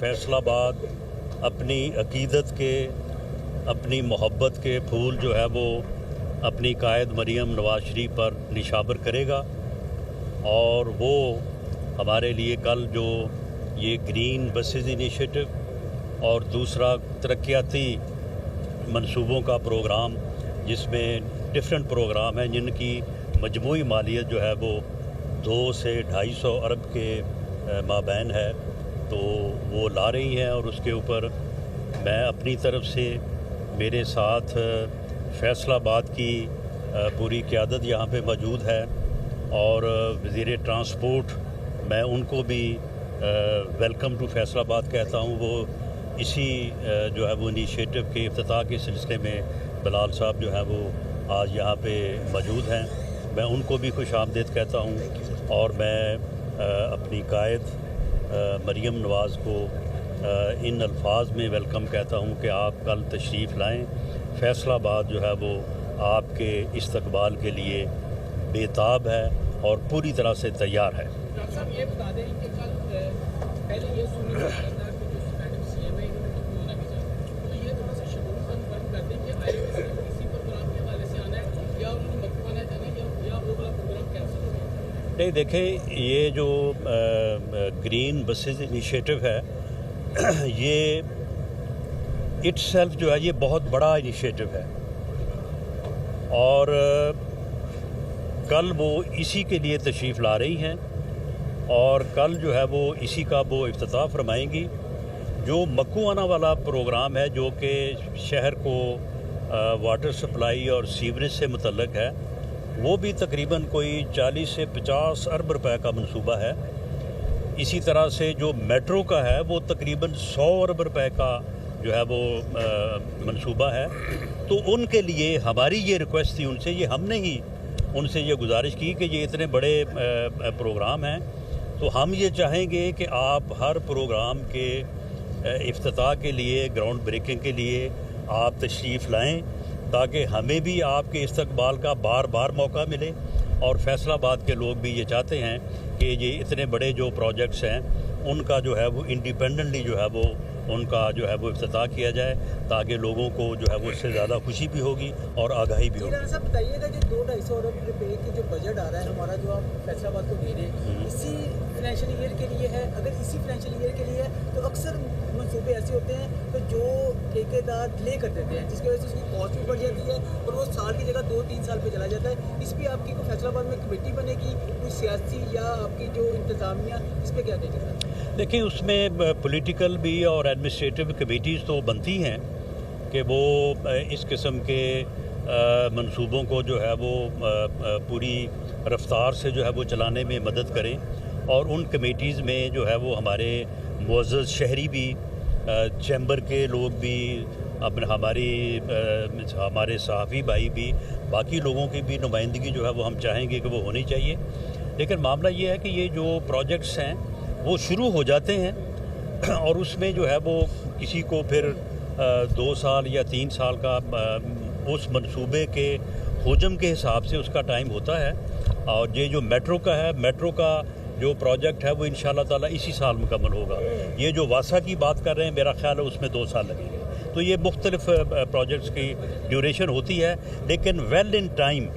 फैसला बाद अपनी अकीदत के, अपनी मोहब्बत के फूल जो है वो अपनी कायद मरियम नवाज शरीफ पर निशावर करेगा। और वो हमारे लिए कल जो ये ग्रीन बसेस इनिशिएटिव और दूसरा तरक्याती मंसूबों का प्रोग्राम, जिसमें डिफरेंट प्रोग्राम हैं जिनकी मजमूई मालियत जो है वो 200 से 250 अरब के माबैन है, तो वो ला रही हैं। और उसके ऊपर मैं अपनी तरफ से, मेरे साथ फैसलाबाद की पूरी क़यादत यहाँ पे मौजूद है और वज़ीर ट्रांसपोर्ट, मैं उनको भी वेलकम टू फैसलाबाद कहता हूँ। वो इसी जो है वो इनिशिएटिव के इफ्तिताह के सिलसिले में बिलाल साहब जो है वो आज यहाँ पे मौजूद हैं, मैं उनको भी खुश आमदीद कहता हूँ। और मैं अपनी कायद मरियम नवाज़ को इन अल्फाज में वेलकम कहता हूँ कि आप कल तशरीफ़ लाएँ। फैसलाबाद जो है वो आपके इस्तकबाल के लिए बेताब है और पूरी तरह से तैयार है। डॉक्टर साहब ये बता दें कि कल पहले ये सुनी जा रहा था कि जो मैडम सीएम है इन्होंने मक्कू आना भेजा, तो ये थोड़ा सा शेड्यूल कन्फर्म कर दें कि आईएमए इसी प्रोग्राम के हवाले से आना है या उन्होंने मक्कू आना जाना है या वो वाला प्रोग्राम कैंसिल हो गया? नहीं, देखें, ये जो ग्रीन बसेस इनिशिएटिव है ये इटसेल्फ जो है ये बहुत बड़ा इनिशिएटिव है और कल वो इसी के लिए तशरीफ़ ला रही हैं और कल जो है वो इसी का वो इफ्तिताह फरमाएंगी। जो मक्कू आना वाला प्रोग्राम है जो कि शहर को वाटर सप्लाई और सीवरेज से मुतल्लक है, वो भी तकरीबन कोई 40 से 50 अरब रुपए का मंसूबा है। इसी तरह से जो मेट्रो का है वो तकरीबन 100 अरब रुपए का जो है वो मंसूबा है। तो उनके लिए हमारी ये रिक्वेस्ट थी उनसे, ये हमने ही उनसे ये गुजारिश की कि ये इतने बड़े प्रोग्राम हैं, तो हम ये चाहेंगे कि आप हर प्रोग्राम के इफ्तिताह के लिए, ग्राउंड ब्रेकिंग के लिए आप तशरीफ़ लाएं, ताकि हमें भी आपके इस्तकबाल का बार बार मौका मिले। और फैसलाबाद के लोग भी ये चाहते हैं कि ये इतने बड़े जो प्रोजेक्ट्स हैं उनका जो है वो इंडिपेंडेंटली जो है वो उनका जो है वो इफ्तिताह किया जाए, ताकि लोगों को जो है वो उससे ज़्यादा खुशी भी होगी और आगाही भी होगी। साहब बताइएगा, जो 200-250 अरब रुपए की जो बजट आ रहा है हमारा, जो आप फैसलाबाद को दे रहे हैं, इसी फाइनेंशियल ईयर के लिए है? अगर इसी फाइनेंशियल ईयर के लिए है तो अक्सर मंसूबे ऐसे होते हैं तो जो ठेकेदार डिले कर देते हैं, जिसकी वजह से उसकी कॉस्ट भी बढ़ जाती है और वो साल की जगह 2-3 साल पे चला जाता है। इस पर आपकी कोई फैसलाबाद में कमेटी बनेगी, कोई सियासी या आपकी जो इंतज़ामिया, इस पर क्या कहेगा? देखिए, उसमें पॉलिटिकल भी और एडमिनिस्ट्रेटिव कमेटीज़ तो बनती हैं कि वो इस किस्म के मंसूबों को जो है वो पूरी रफ्तार से जो है वो चलाने में मदद करें। और उन कमेटीज़ में जो है वो हमारे मुअज़्ज़ज़ शहरी भी, चैम्बर के लोग भी, अपने हमारे सहाफ़ी भाई भी, बाकी लोगों की भी नुमाइंदगी जो है वो हम चाहेंगे कि वो होनी चाहिए। लेकिन मामला ये है कि ये जो प्रोजेक्ट्स हैं वो शुरू हो जाते हैं और उसमें जो है वो किसी को फिर 2 साल या 3 साल का उस मंसूबे के हुजम के हिसाब से उसका टाइम होता है। और ये जो मेट्रो का है, मेट्रो का जो प्रोजेक्ट है वो इंशाल्लाह ताला इसी साल मुकम्मल होगा। ये जो वासा की बात कर रहे हैं, मेरा ख्याल है उसमें 2 साल लगेंगे। तो ये मुख्तलिफ प्रोजेक्ट्स की ड्यूरेशन होती है, लेकिन वेल इन टाइम